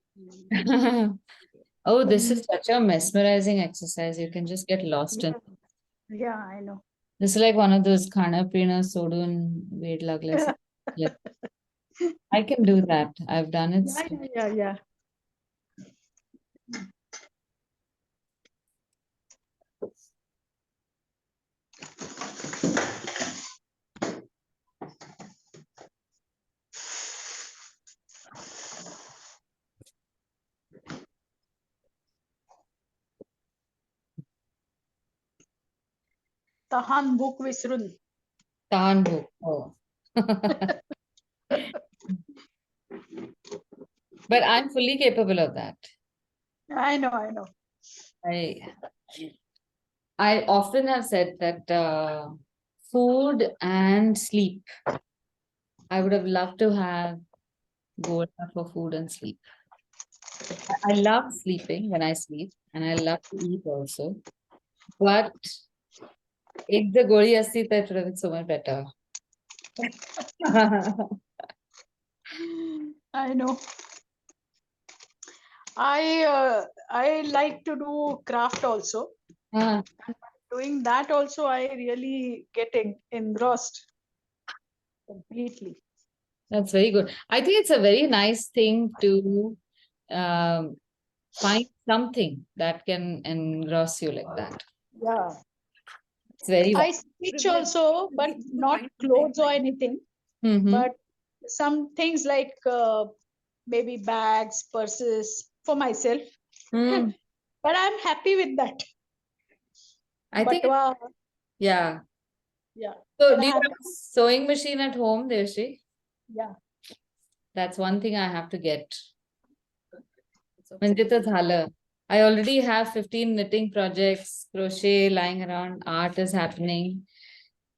S1: Oh, this is such a mesmerizing exercise. You can just get lost in.
S3: Yeah, I know.
S1: This is like one of those khana pina sodun weight laglas. Yeah, I can do that. I've done it.
S3: Yeah. Tahan book Visrun.
S1: Tan book. Oh. But I'm fully capable of that.
S3: I know.
S1: I often have said that food and sleep. I would have loved to have gold for food and sleep. I love sleeping when I sleep, and I love to eat also. But if the goli asti, that would have been so much better.
S3: I know. I like to do craft also.
S1: Ah,
S3: Doing that also, I really get engrossed completely.
S1: that's very good. I think it's a very nice thing to find something that can engross you like that.
S3: Yeah.
S1: It's very
S3: I stitch also, but not clothes or anything.
S1: Mhm.
S3: But some things like maybe bags, purses for myself.
S1: Mm.
S3: But I'm happy with that.
S1: I think,
S3: Batwa,
S1: yeah.
S3: yeah.
S1: So
S3: And
S1: do
S3: I
S1: you
S3: have,
S1: have a sewing machine at home, Devshri?
S3: yeah.
S1: That's one thing I have to get. म्हणजे तर झालं. I already have 15 knitting projects, crochet lying around, art is happening,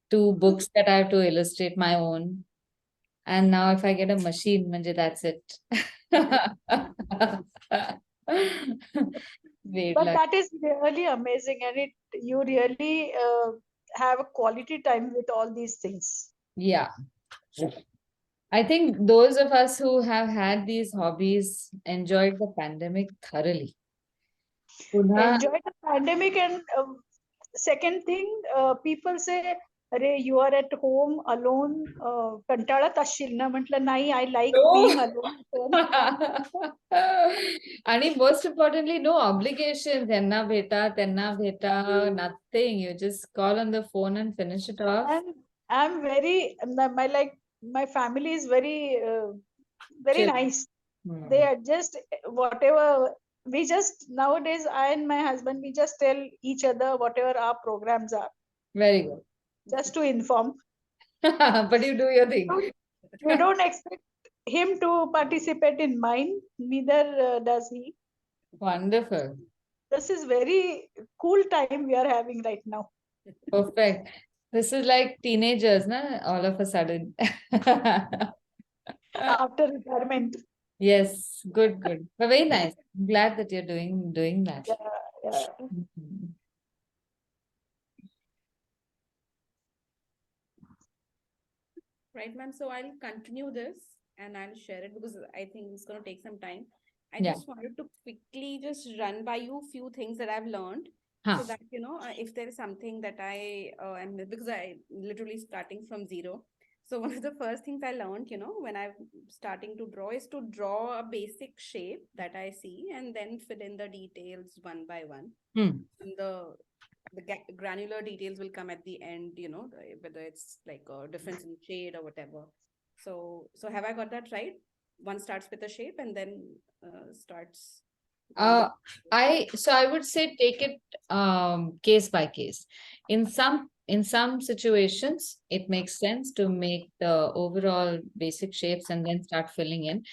S1: 2 books that I have to illustrate my own. And now if I get a machine, म्हणजे that's it. Great
S3: But
S1: luck.
S3: that is really amazing, and you really have a quality time with all these things.
S1: Yeah. I think those of us who have had these hobbies enjoyed the pandemic thoroughly. Punha,
S3: Enjoy the pandemic. And second thing, people say, "Arey, you are at home alone. कंटाळत असशील ना?" म्हटलं नाही. I like
S1: no.
S3: being alone at home.
S1: आणि most importantly, no obligation. त्यांना भेटा, nothing. You just call on the phone and finish it off.
S3: And I'm very my family is very
S1: Chill.
S3: nice. They
S1: Hmm.
S3: adjust whatever. We just nowadays, I and my husband, we just tell each other whatever our programs are,
S1: Very good.
S3: just to inform.
S1: But you do your thing.
S3: We don't expect him to participate in mine, neither does he.
S1: Wonderful.
S3: This is very cool time we are having right now.
S1: Perfect. This is like teenagers, na? All of a sudden.
S3: After retirement.
S1: Yes, good, good. But very nice. I'm glad that you're doing that.
S3: Yeah, yeah.
S1: Mhm.
S2: Right, ma'am. So I'll continue this and I'll share it because I think it's going to take some time. I
S1: Yeah.
S2: just wanted to quickly just run by you few things that I've learned
S1: Huh.
S2: so that, if there is something that I am, because I literally starting from zero. So one of the first things I learned, when I'm starting to draw is to draw a basic shape that I see and then fill in the details one by one.
S1: Hmm.
S2: And the granular details will come at the end, whether it's like a difference in shade or whatever. So have I got that right? One starts with a shape and then starts going.
S1: I would say take it case by case. In some situations, it makes sense to make the overall basic shapes and then start filling in.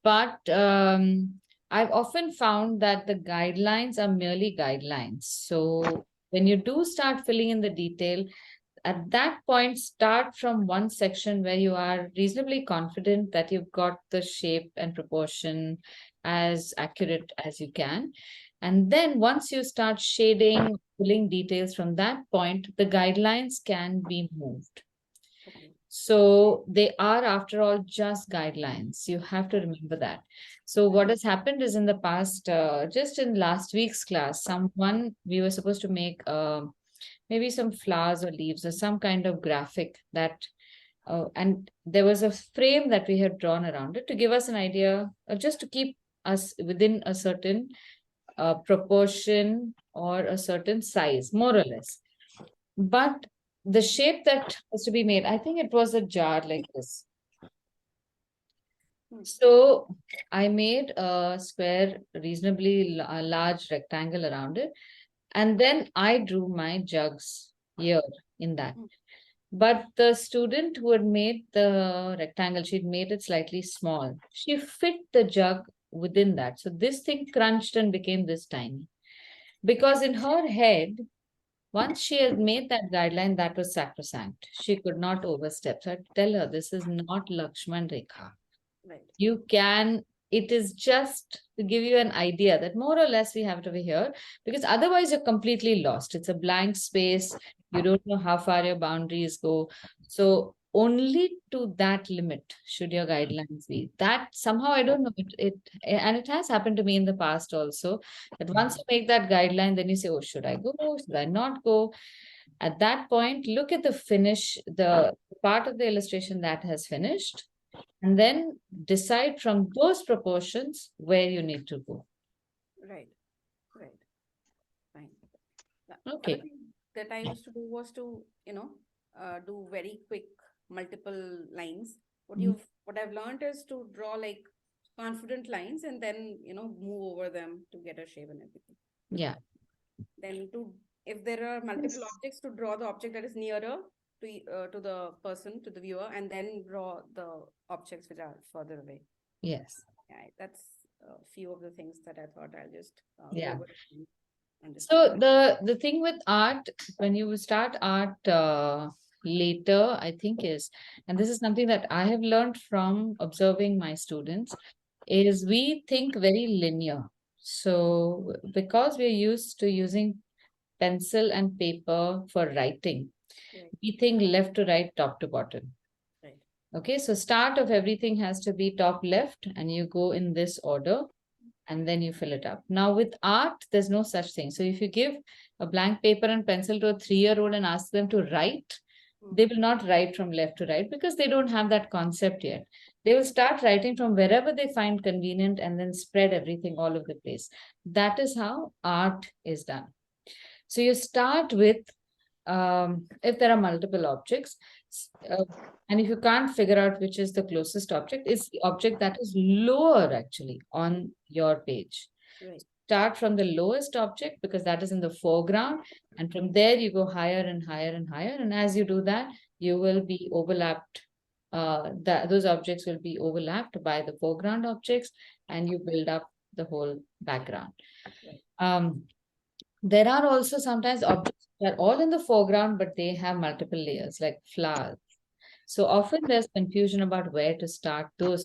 S1: But I've often found that the guidelines are merely guidelines. So when you do start filling in the detail, at that point, start from one section where you are reasonably confident that you've got the shape and proportion as accurate as you can. And then once you start shading, filling details from that point, the guidelines can be moved.
S2: Okay.
S1: So they are, after all, just guidelines. You have to remember that. So what has happened is in the past, just in last week's class, we were supposed to make maybe some flowers or leaves or some kind of graphic that, and there was a frame that we had drawn around it to give us an idea, just to keep us within a certain proportion or a certain size, more or less. But the shape that was to be made, I think it was a jar like this. So I made a square, reasonably large rectangle around it. And then I drew my jugs here in that. But the student who had made the rectangle, she'd made it slightly small. She fit the jug within that. So this thing crunched and became this tiny. Because in her head, once she had made that guideline, that was sacrosanct. She could not overstep. So I tell her, this is not Lakshman Rekha.
S2: Right.
S1: You can, it is just to give you an idea that more or less we have to be here, because otherwise you're completely lost. It's a blank space. You don't know how far your boundaries go. So only to that limit should your guidelines be. That somehow, I don't know, and it has happened to me in the past also, that once you make that guideline, then you say, oh, should I go? Should I not go? At that point, look at the finish, the part of the illustration that has finished, and then decide from those proportions where you need to go.
S2: Right. Right. Fine. The
S1: Okay.
S2: other thing that I used to do was to, do very quick multiple lines. What I've learned is to draw like confident lines and then, move over them to get a shape and everything.
S1: Yeah.
S2: Then if there are multiple objects, to draw the object that is nearer to the person, to the viewer, and then draw the objects which are further away.
S1: Yes.
S2: Yeah, that's a few of the things that I thought I'll just
S1: Yeah.
S2: go over and
S1: So the thing with art, when you start art later, I think is, and this is something that I have learned from observing my students, is we think very linear. So because we're used to using pencil and paper for writing,
S2: Right.
S1: we think left to right, top to bottom.
S2: Right.
S1: Okay, so start of everything has to be top left, and you go in this order, and then you fill it up. Now with art, there's no such thing. So if you give a blank paper and pencil to a 3-year-old and ask them to write, they will not write from left to right because they don't have that concept yet. They will start writing from wherever they find convenient and then spread everything all over the place. That is how art is done. So you start with, if there are multiple objects, and if you can't figure out which is the closest object, it's the object that is lower actually on your page.
S2: Right.
S1: Start from the lowest object because that is in the foreground, and from there you go higher and higher and higher. And as you do that, you will be overlapped. Those objects will be overlapped by the foreground objects, and you build up the whole background. There are also sometimes objects that are all in the foreground, but they have multiple layers, like flowers. So often there's confusion about where to start those.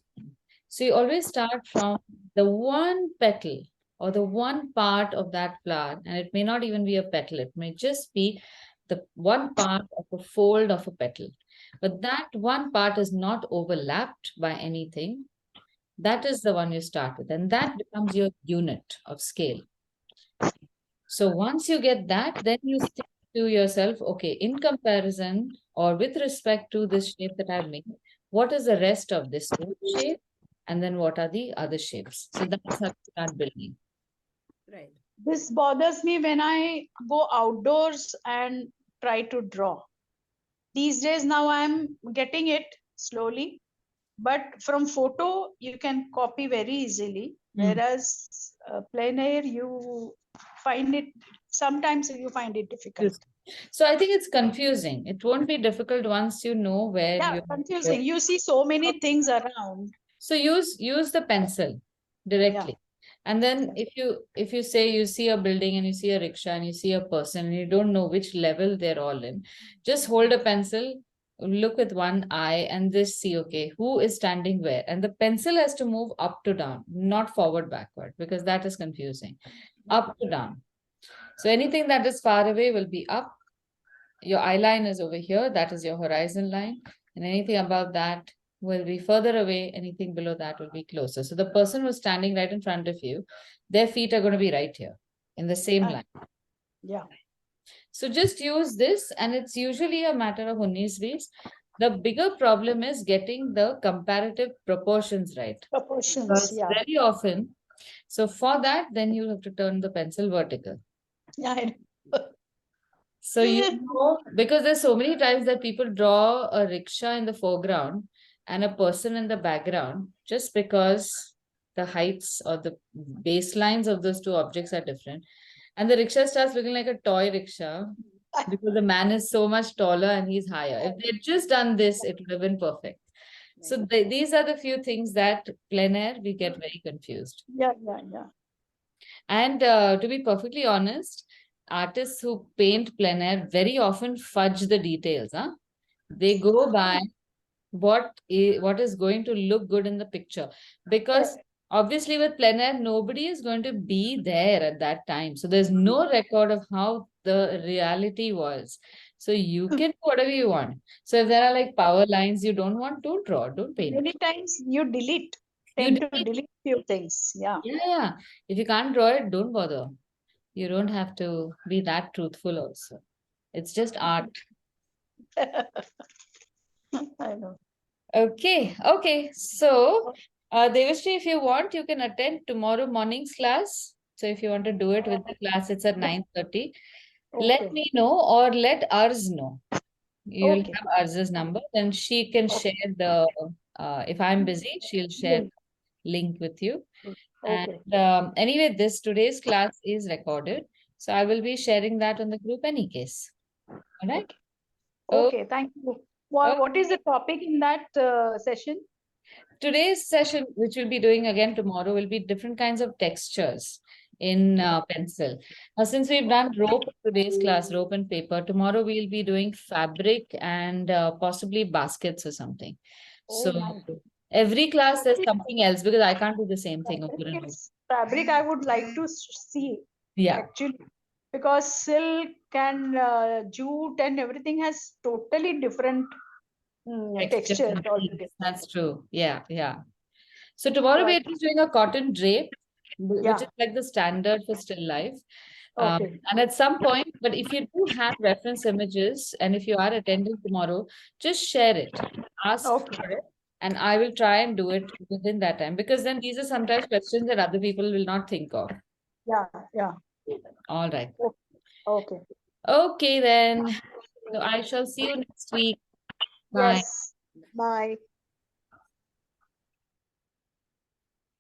S1: So you always start from the one petal or the one part of that flower, and it may not even be a petal, it may just be the one part of a fold of a petal. But that one part is not overlapped by anything. That is the one you start with, and that becomes your unit of scale. So once you get that, then you think to yourself, okay, in comparison or with respect to this shape that I've made, what is the rest of this whole shape? And then what are the other shapes? So that's how you start building.
S2: Right.
S3: This bothers me when I go outdoors and try to draw. These days now I'm getting it slowly, but from photo you can copy very easily. Whereas plein air, you find it, sometimes you find it difficult.
S1: So I think it's confusing. It won't be difficult once you know where
S3: Yeah,
S1: you.
S3: confusing. You see so many things around.
S1: So use the pencil directly. And then if you say you see a building and you see a rickshaw and you see a person and you don't know which level they're all in, just hold a pencil, look with one eye and just see, okay, who is standing where? And the pencil has to move up to down, not forward backward, because that is confusing. Up to down. So anything that is far away will be up. Your eye line is over here, that is your horizon line. And anything above that will be further away, anything below that will be closer. So the person who's standing right in front of you, their feet are going to be right here in the same line.
S3: Yeah.
S1: So just use this, and it's usually a matter of 19-20. The bigger problem is getting the comparative proportions right.
S3: Proportions,
S1: because
S3: yeah.
S1: very often, so for that, then you have to turn the pencil vertical.
S3: Yeah.
S1: So you know, because there's so many times that people draw a rickshaw in the foreground and a person in the background just because the heights or the baselines of those two objects are different. And the rickshaw starts looking like a toy rickshaw because the man is so much taller and he's higher. If they'd just done this, it would have been perfect. So these are the few things that plein air, we get very confused.
S3: Yeah.
S1: And to be perfectly honest, artists who paint plein air very often fudge the details. They go by what is going to look good in the picture. Because obviously with plein air, nobody is going to be there at that time. So there's no record of how the reality was. So you can do whatever you want. So if there are like power lines you don't want, don't draw, don't paint.
S3: Many times you tend to delete few things. Yeah.
S1: Yeah. If you can't draw it, don't bother. You don't have to be that truthful also. It's just art.
S3: I know.
S1: Okay. So, Devashri, if you want, you can attend tomorrow morning's class. So if you want to do it with the class, it's at 9:30. Let me know or let ours know. You'll have Arz's number, then she can share the, if I'm busy, she'll share the link with you. And anyway, today's class is recorded. So I will be sharing that on the group any case. All right.
S3: Okay, thank you. What is the topic in that session?
S1: Today's session, which we'll be doing again tomorrow, will be different kinds of textures in pencil. Now, since we've done rope today's class, rope and paper, tomorrow we'll be doing fabric and possibly baskets or something. So every class there's something else because I can't do the same thing over and over.
S3: Fabric I would like to see.
S1: Yeah.
S3: Actually, because silk and jute and everything has totally different texture
S1: and
S3: altogether.
S1: things. That's true. Yeah, yeah. So tomorrow we're just doing a cotton drape, which is like the standard for still life.
S3: Okay.
S1: And at some point, but if you do have reference images and if you are attending tomorrow, just share it. Ask
S3: Okay.
S1: for it. And I will try and do it within that time because then these are sometimes questions that other people will not think of.
S3: Yeah, yeah.
S1: All right.
S3: Okay.
S1: Okay, then. So I shall see you next week. Bye.
S3: Yes. Bye.